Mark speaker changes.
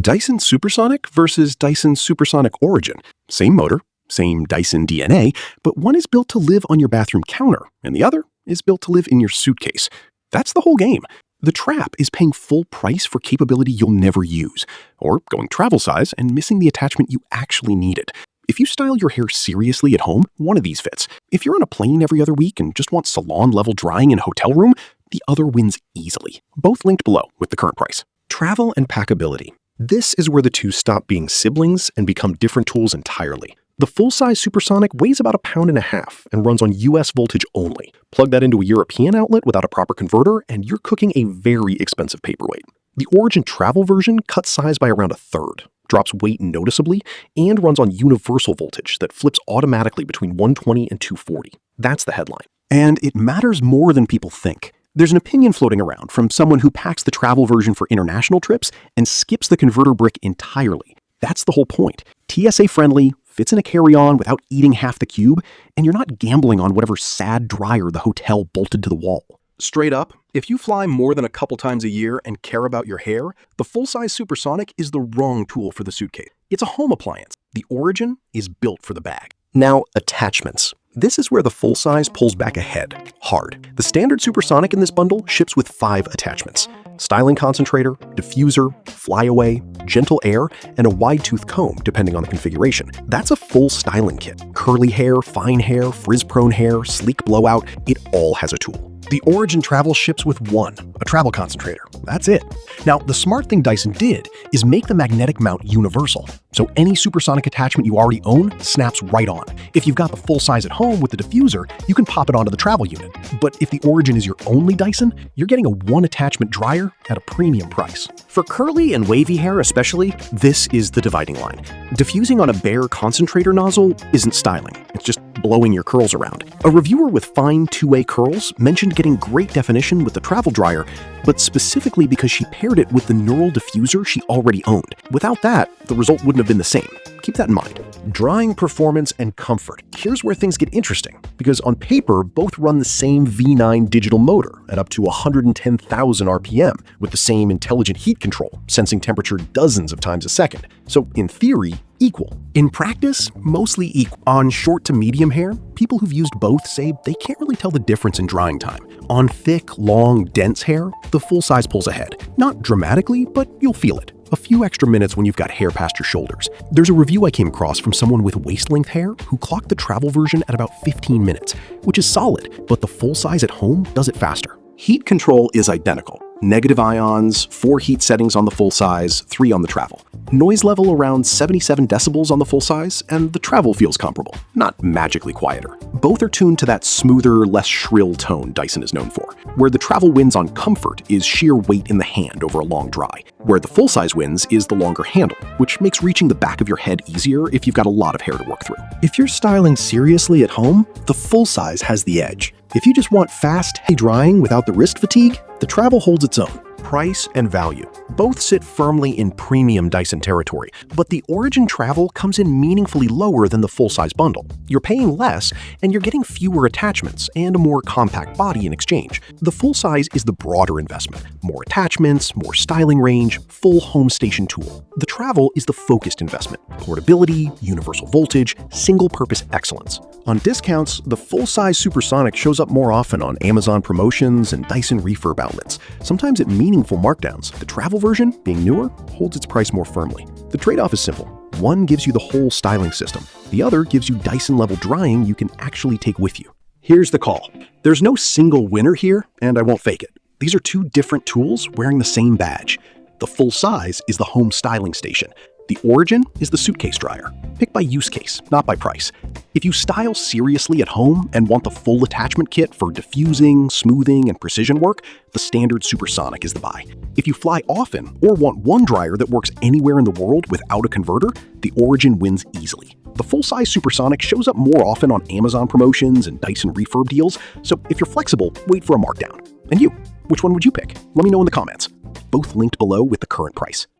Speaker 1: Dyson Supersonic versus Dyson Supersonic Origin. Same motor, same Dyson DNA, but one is built to live on your bathroom counter, and the other is built to live in your suitcase. That's the whole game. The trap is paying full price for capability you'll never use, or going travel size and missing the attachment you actually needed. If you style your hair seriously at home, one of these fits. If you're on a plane every other week and just want salon-level drying in a hotel room, the other wins easily. Both linked below with the current price.
Speaker 2: Travel and packability. This is where the two stop being siblings and become different tools entirely. The full-size Supersonic weighs about 1.5 pounds and runs on US voltage only. Plug that into a European outlet without a proper converter, and you're cooking a very expensive paperweight. The Origin travel version cuts size by around 1/3, drops weight noticeably, and runs on universal voltage that flips automatically between 120 and 240. That's the headline.
Speaker 1: And it matters more than people think. There's an opinion floating around from someone who packs the travel version for international trips and skips the converter brick entirely. That's the whole point. TSA friendly, fits in a carry-on without eating half the cube, and you're not gambling on whatever sad dryer the hotel bolted to the wall.
Speaker 3: Straight up, if you fly more than a couple times a year and care about your hair, the full-size Supersonic is the wrong tool for the suitcase. It's a home appliance. The Origin is built for the bag.
Speaker 2: Now, attachments. This is where the full-size pulls back ahead, hard. The standard Supersonic in this bundle ships with 5 attachments. Styling concentrator, diffuser, flyaway, gentle air, and a wide-tooth comb, depending on the configuration. That's a full styling kit. Curly hair, fine hair, frizz-prone hair, sleek blowout, it all has a tool.
Speaker 1: The Origin travel ships with one, a travel concentrator. That's it. Now, the smart thing Dyson did is make the magnetic mount universal. So any Supersonic attachment you already own snaps right on. If you've got the full size at home with the diffuser, you can pop it onto the travel unit. But if the Origin is your only Dyson, you're getting a one attachment dryer at a premium price.
Speaker 2: For curly and wavy hair especially, this is the dividing line. Diffusing on a bare concentrator nozzle isn't styling. It's just blowing your curls around. A reviewer with fine two-way curls mentioned getting great definition with the travel dryer, but specifically because she paired it with the neural diffuser she already owned. Without that, the result wouldn't have been the same. Keep that in mind. Drying performance and comfort. Here's where things get interesting, because on paper, both run the same V9 digital motor at up to 110,000 RPM with the same intelligent heat control, sensing temperature dozens of times a second. So in theory, equal. In practice, mostly equal. On short to medium hair, people who've used both say they can't really tell the difference in drying time. On thick, long, dense hair, the full size pulls ahead. Not dramatically, but you'll feel it. A few extra minutes when you've got hair past your shoulders. There's a review I came across from someone with waist-length hair who clocked the travel version at about 15 minutes, which is solid, but the full size at home does it faster. Heat control is identical. Negative ions, 4 heat settings on the full size, 3 on the travel. Noise level around 77 decibels on the full size, and the travel feels comparable, not magically quieter. Both are tuned to that smoother, less shrill tone Dyson is known for, where the travel wins on comfort is sheer weight in the hand over a long dry, where the full size wins is the longer handle, which makes reaching the back of your head easier if you've got a lot of hair to work through. If you're styling seriously at home, the full size has the edge. If you just want fast, drying without the wrist fatigue, the travel holds its own. Price and value. Both sit firmly in premium Dyson territory, but the Origin travel comes in meaningfully lower than the full-size bundle. You're paying less, and you're getting fewer attachments and a more compact body in exchange. The full size is the broader investment. More attachments, more styling range, full home station tool. The travel is the focused investment. Portability, universal voltage, single-purpose excellence. On discounts, the full-size Supersonic shows up more often on Amazon promotions and Dyson refurb outlets, sometimes at meaningful markdowns. The travel version, being newer, holds its price more firmly. The trade-off is simple. One gives you the whole styling system. The other gives you Dyson-level drying you can actually take with you. Here's the call. There's no single winner here, and I won't fake it. These are two different tools wearing the same badge. The full size is the home styling station. The Origin is the suitcase dryer. Pick by use case, not by price. If you style seriously at home and want the full attachment kit for diffusing, smoothing, and precision work, the standard Supersonic is the buy. If you fly often or want one dryer that works anywhere in the world without a converter, the Origin wins easily. The full-size Supersonic shows up more often on Amazon promotions and Dyson refurb deals, so if you're flexible, wait for a markdown. And you, which one would you pick? Let me know in the comments. Both linked below with the current price.